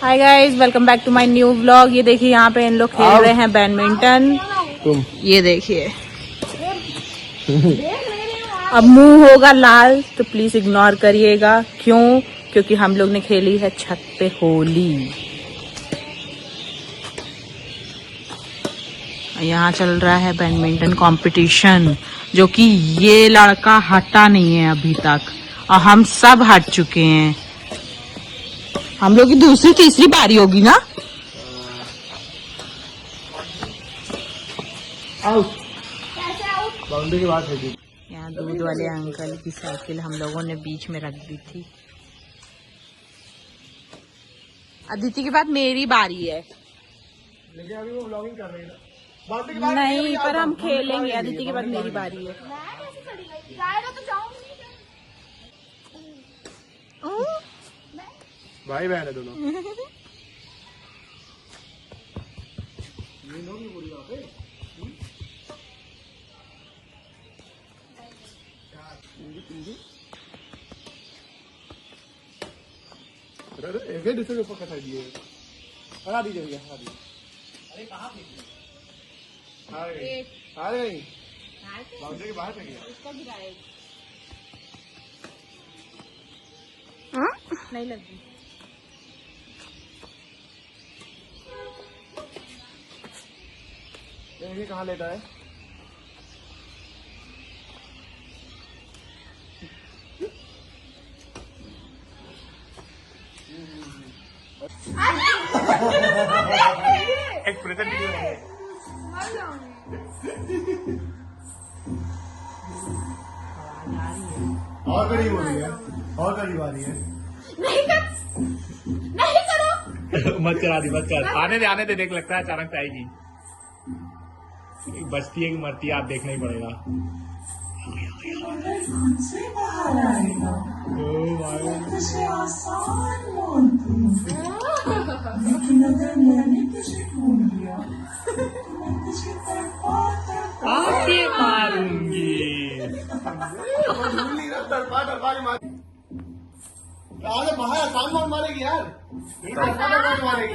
Hi guys, welcome back to my new vlog. ये देखिए यहाँ पे इन लोग खेल रहे हैं बैडमिंटन। ये देखिए अब मुंह होगा लाल तो प्लीज इग्नोर करिएगा। क्यों? क्योंकि हम लोग ने खेली है छत पे होली। यहाँ चल रहा है बैडमिंटन कंपटीशन, जो कि ये लड़का हटा नहीं है अभी तक और हम सब हट चुके हैं। हम लोग की दूसरी तीसरी बारी होगी ना। बाउंड्री के बाद है। यहाँ दूध वाले अंकल की साइकिल हम लोगों ने बीच में रख दी थी। अदिति के बाद मेरी बारी है। लेकिन अभी वो व्लॉगिंग कर रही है। नहीं, पर हम खेलेंगे। अदिति के बाद मेरी बारी है। भाई बहन है दोनों। एक दूसरे के ऊपर कथा दिए। हटा दीजिए भैया, हटा दीजिए। अरे कहाँ फेंकी? अरे बाउंड्री के बाहर फेंकी। नहीं लगी। ये कहाँ लेता है? एक प्रेजेंट वीडियो है। और करीब हो रही है, और करीब आ रही है। नहीं करो। मत करा दी, मत कर। आने दे देख, लगता है अचानक से आएगी। बचती है कि मरती है आप देखना ही पड़ेगा। आके मारूंगी। आज बाहर आसान कौन मारेगी यार? मारेगी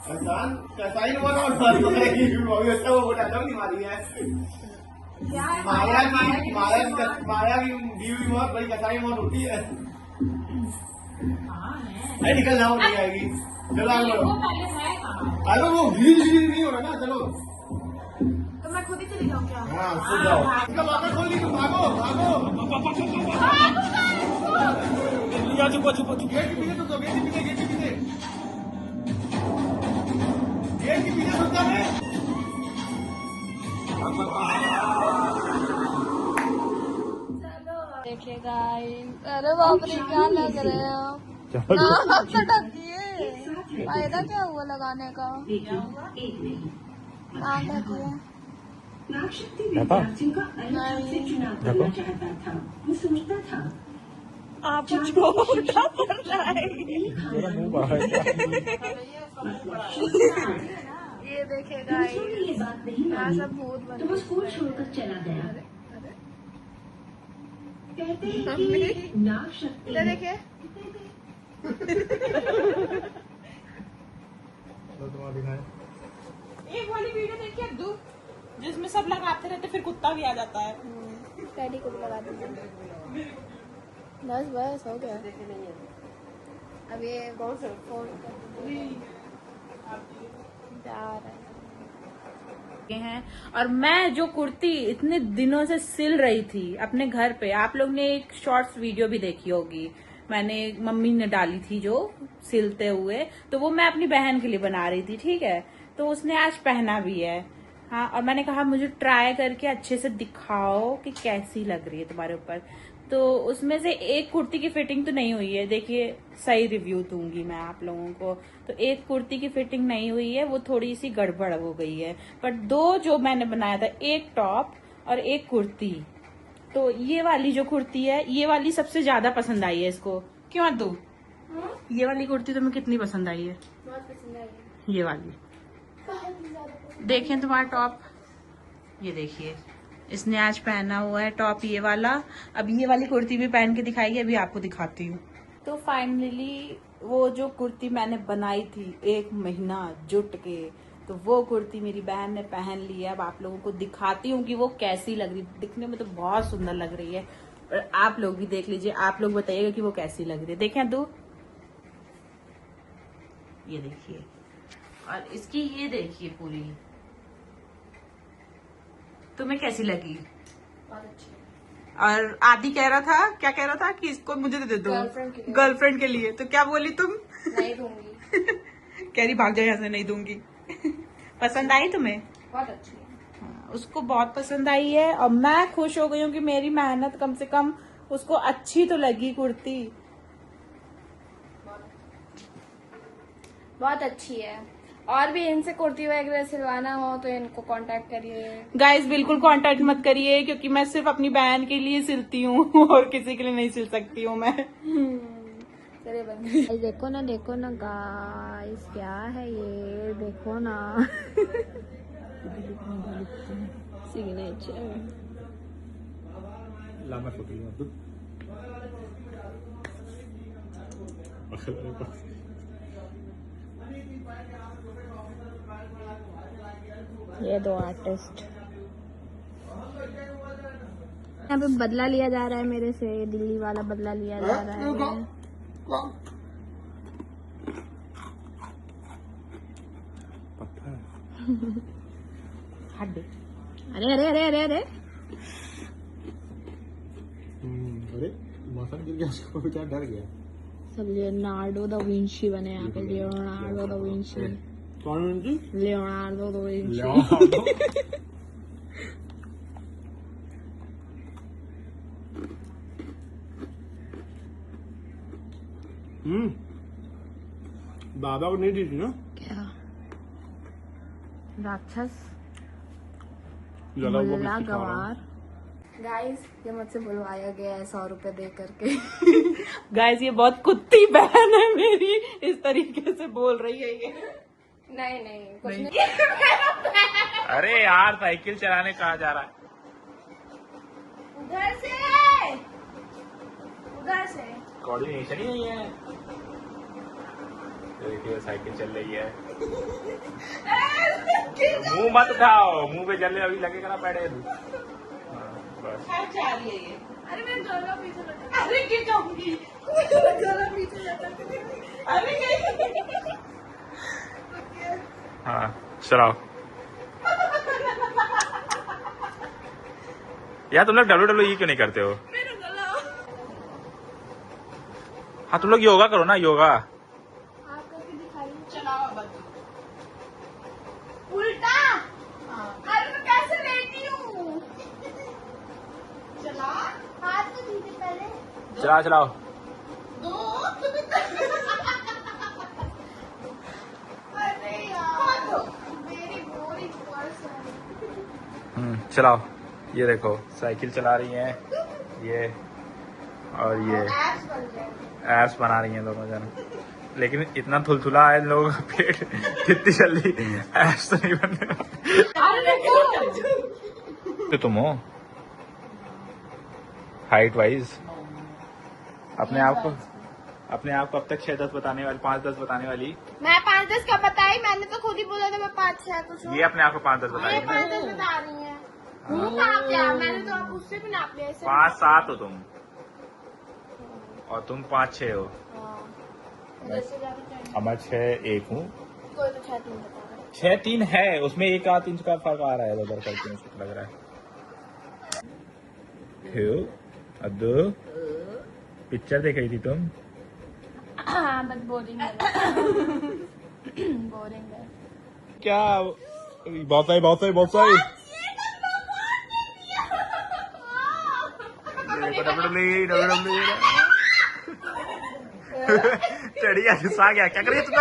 आसान कैसा ही मारेगी। अच्छा वो बोला नहीं मारी है। माया की बीवी मौत बड़ी कसाई मौत होती है। अरे निकल जाओ, नहीं आएगी। चलो आगे बढ़ो। अरे वो भीड़ नहीं हो रहा ना। चलो तो मैं खुद ही चली जाऊँ क्या? हाँ खुद जाओ। इसका लॉकर खोल दी, तुम भागो भागो। छुपो छुपो छुपो। गेट के पीछे तो गेट के पीछे, गेट के पीछे, गेट के पीछे सुन जाए। देखिए गाइस, अरे बाप रे क्या लग रहे हो? सटक दिए। फायदा क्या हुआ लगाने का? आपको छोटा पड़ रहा है। ये देखे गाइस, यहाँ सब भूत बन गए। स्कूल छोड़कर चला गया। कहते हैं कि नाग शक्ति। देखिए एक वाली वीडियो देखिए अब्दू, जिसमें सब लगाते रहते फिर कुत्ता भी आ जाता है। कैडी को भी लगा दीजिए। बस हो गया। अब ये बहुत फोन जा रहा हैं। और मैं जो कुर्ती इतने दिनों से सिल रही थी अपने घर पे, आप लोग ने एक शॉर्ट्स वीडियो भी देखी होगी, मैंने मम्मी ने डाली थी जो सिलते हुए, तो वो मैं अपनी बहन के लिए बना रही थी। ठीक है, तो उसने आज पहना भी है। हाँ, और मैंने कहा मुझे ट्राई करके अच्छे से दिखाओ कि कैसी लग रही है तुम्हारे ऊपर। तो उसमें से एक कुर्ती की फिटिंग तो नहीं हुई है। देखिए, सही रिव्यू दूंगी मैं आप लोगों को। तो एक कुर्ती की फिटिंग नहीं हुई है, वो थोड़ी सी गड़बड़ हो गई है। पर दो जो मैंने बनाया था, एक टॉप और एक कुर्ती, तो ये वाली जो कुर्ती है, ये वाली सबसे ज्यादा पसंद आई है इसको। क्यों दो? ये वाली कुर्ती तुम्हें कितनी पसंद आई है? बहुत पसंद आई। ये वाली देखें तुम्हारा टॉप, ये देखिए इसने आज पहना हुआ है टॉप ये वाला। अब ये वाली कुर्ती भी पहन के दिखाएगी, अभी आपको दिखाती हूँ। तो फाइनली वो जो कुर्ती मैंने बनाई थी 1 महीना जुट के, तो वो कुर्ती मेरी बहन ने पहन ली है। अब आप लोगों को दिखाती हूँ कि वो कैसी लग रही है। दिखने में तो बहुत सुंदर लग रही है, पर आप लोग भी देख लीजिए, आप लोग बताइएगा कि वो कैसी लग रही है। देखें दो, ये देखिए, और इसकी ये देखिए पूरी, तुम्हें कैसी लगी? बहुत अच्छी है। और आदि कह रहा था, क्या कह रहा था कि इसको मुझे दे दो गर्लफ्रेंड के लिए, तो क्या बोली तुम? नहीं दूंगी। कह रही भाग जाए यहाँ से, नहीं दूंगी। पसंद आई तुम्हें? बहुत अच्छी है। हाँ, उसको बहुत पसंद आई है, और मैं खुश हो गई हूँ कि मेरी मेहनत कम से कम उसको अच्छी तो लगी कुर्ती। बहुत अच्छी है। और भी इनसे कुर्ती वगैरह सिलवाना हो तो इनको कांटेक्ट करिए। गाइस बिल्कुल कांटेक्ट मत करिए, क्योंकि मैं सिर्फ अपनी बहन के लिए सिलती हूँ और किसी के लिए नहीं सिल सकती हूँ मैं। चलिए बंद। देखो ना गाइस, क्या है ये, देखो ना। सिग्नेचर। लामा छोटी ये 2 आर्टिस्ट। यहाँ पे बदला लिया जा रहा है मेरे से, दिल्ली वाला बदला लिया जा रहा है। हट दे। अरे अरे अरे अरे अरे अरे मौसम गिर गया, उसको बेचारा डर गया। सब लियोनार्डो दा विंची बने यहाँ पे। Leonardo da Vinci. कौन जी? Leonardo da Vinci. बाबा को नहीं दी थी ना? क्या राक्षस जला वो मुल्ला बिस्किट खा रहा हूँ। गवार। गाइस ये मुझसे बुलवाया गया है 100 रुपए दे करके। गाइस ये बहुत कुत्ती बहन है मेरी, इस तरीके से बोल रही है ये। नहीं कुछ नहीं। अरे यार साइकिल चलाने कहा जा रहा है? उधर से कोऑर्डिनेशन ही नहीं है। तो देखिए साइकिल चल रही है। मुंह मत उठाओ, मुंह पे जलने अभी लगेगा ना पैडे। बस जा रही है ये। अरे मैं गला पीछे लटक। अरे गिर जाऊंगी। गला पीछे लटक। अरे हाँ चलाओ यार। तुम लोग WWE क्यों नहीं करते हो? मेरा गला। हाँ तुम लोग योगा करो ना, योगा। आप करके दिखाइए। चलाओ बस। उल्टा। अरे मैं कैसे लेटी हूँ? चला हाथ तो दीजिए पहले। चलाओ अरे यार मेरी बोरिंग पर्स है। चलाओ। ये देखो साइकिल चला रही हैं ये, और ये एप्स बन जाए। एप्स बना रही हैं दोनों जन। लेकिन इतना थुलथुला है इन लोगों का पेट, कितनी जल्दी एप्स तो नहीं बनने वाले। तो तुम हो हाइट वाइज अपने आप को अब तक 6-10 बताने वाली, 5-10 बताने वाली। मैं 5-10 का बताई, मैंने तो खुद ही बोला था मैं 5-6 कुछ। ये अपने आप को 5-10 ये बताई। 5-10 बता रही है। मुंह नाप लिया मैंने तो, आप उससे भी नाप लिया। 5-7 हो तुम, और तुम 5-6 हो। जैसे ज्यादा चाहिए। अब मैं 6-1 हूँ। कोई तो 6-3 बता रहा है। 6-3 है, उसमें 1 आध इंच का फर्क आ रहा है उधर करके, मुझको लग रहा है। अद्दू पिक्चर देख रही थी तुम? हाँ बस बोरिंग है। बोरिंग है। क्या बहुत सही चढ़िया खिसा गया। क्या करिए तुम?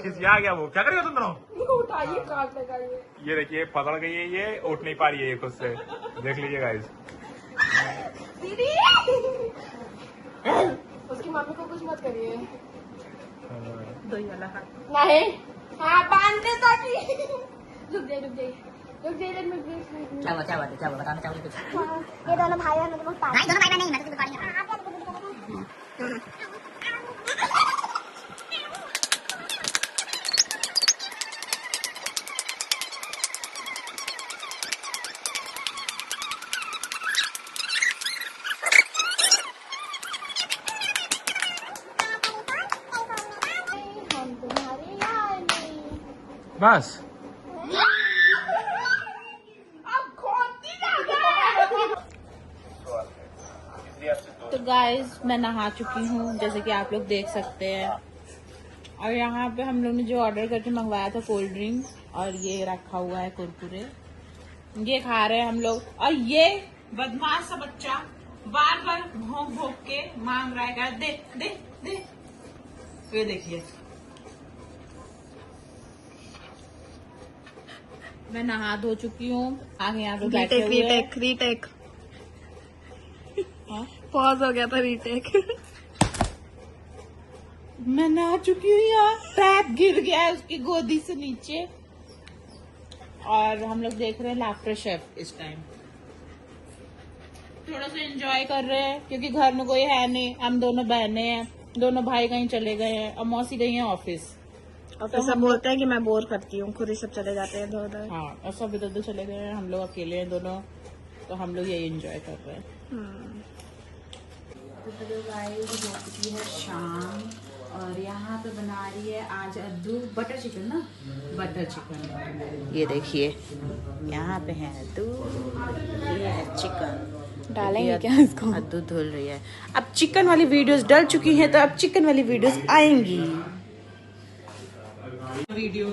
खिसिया गया वो। क्या करिए तुम दोनों? उठाइए काट लगाइए। ये देखिए पकड़ गई है, ये उठ नहीं पा रही है ये खुद से। देख लीजिए गाइस। दीदी उसकी मम्मी को कुछ मत करिए। दो ही वाला हाथ। नहीं हाँ बांधते ताकि रुक जाइए क्या हुआ बताना चाहोगे कुछ? ये दोनों भाई बहन नहीं दोनों भाई बहन नहीं, मैं तो रिकॉर्डिंग कर रहा हूँ। बस तो गाइस मैं नहा चुकी हूँ जैसे कि आप लोग देख सकते हैं। और यहाँ पे हम लोग ने जो ऑर्डर करके मंगवाया था कोल्ड ड्रिंक और ये रखा हुआ है कुरकुरे, ये खा रहे हैं हम लोग। और ये बदमाश सा बच्चा बार बार भोंक भोंक के मांग रहा है, दे दे दे। ये देखिए मैं नहा धो चुकी हूँ, आगे यहाँ पे बैठे हुए हैं। रीटेक हाँ? पॉज हो गया था, रीटेक। मैं नहा चुकी हूँ यार, पैर गिर गया है उसकी गोदी से नीचे। और हम लोग देख रहे हैं लाफ्टर शेफ इस टाइम। थोड़ा सा एंजॉय कर रहे हैं क्योंकि घर में कोई है नहीं, हम दोनों बहनें हैं, दोनों भाई कहीं चले गए हैं और मौसी गई है ऑफिस। और फिर सब बोलते हैं कि मैं बोर करती हूँ, खुद ही सब चले जाते हैं इधर उधर। हाँ, और सब इधर उधर चले गए हैं, हम लोग अकेले हैं दोनों, तो हम लोग यही एंजॉय कर रहे हैं। तो चलो गाइस, हो चुकी है शाम और यहाँ पे बना रही है आज अद्दू बटर चिकन ना, बटर चिकन। ये देखिए यहाँ पे है अद्दू, ये है चिकन। डालेंगे क्या इसको? अद्दू धुल रही है। अब चिकन वाली वीडियोस डल चुकी हैं तो अब चिकन वाली वीडियोस आएंगी। वीडियो